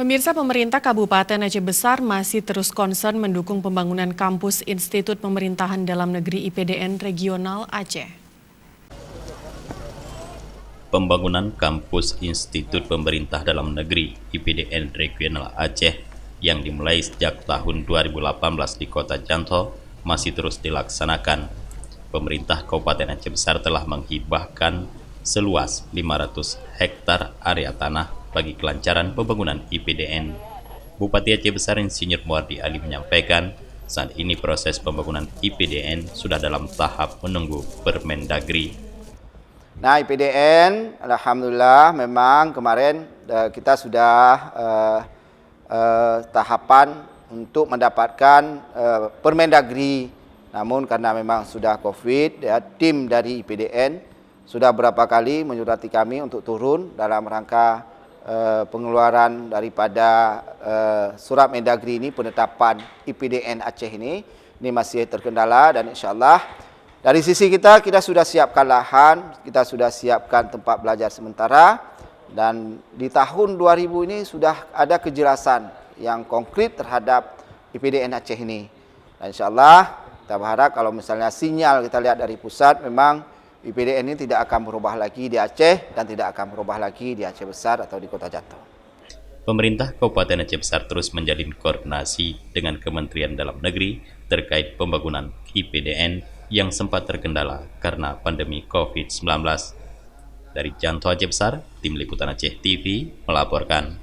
Pemirsa, pemerintah Kabupaten Aceh Besar masih terus concern mendukung pembangunan kampus Institut Pemerintahan Dalam Negeri IPDN Regional Aceh. Pembangunan kampus Institut Pemerintah Dalam Negeri IPDN Regional Aceh yang dimulai sejak tahun 2018 di Kota Janto masih terus dilaksanakan. Pemerintah Kabupaten Aceh Besar telah menghibahkan seluas 500 hektar area tanah bagi kelancaran pembangunan IPDN. Bupati Aceh Besar Insinyur Muardi Ali menyampaikan, saat ini proses pembangunan IPDN sudah dalam tahap menunggu Permendagri. Nah, IPDN, alhamdulillah memang kemarin kita sudah tahapan untuk mendapatkan Permendagri. Namun karena memang sudah COVID, ya, tim dari IPDN sudah berapa kali menyurati kami untuk turun dalam rangka pengeluaran daripada surat Mendagri ini, penetapan IPDN Aceh ini masih terkendala, dan insyaAllah dari sisi kita sudah siapkan lahan, kita sudah siapkan tempat belajar sementara, dan di tahun 2000 ini sudah ada kejelasan yang konkret terhadap IPDN Aceh ini. Dan insyaAllah kita berharap kalau misalnya sinyal kita lihat dari pusat, memang IPDN ini tidak akan berubah lagi di Aceh dan tidak akan berubah lagi di Aceh Besar atau di Kota Janto. Pemerintah Kabupaten Aceh Besar terus menjalin koordinasi dengan Kementerian Dalam Negeri terkait pembangunan IPDN yang sempat terkendala karena pandemi COVID-19. Dari Janto Aceh Besar, Tim Liputan Aceh TV melaporkan.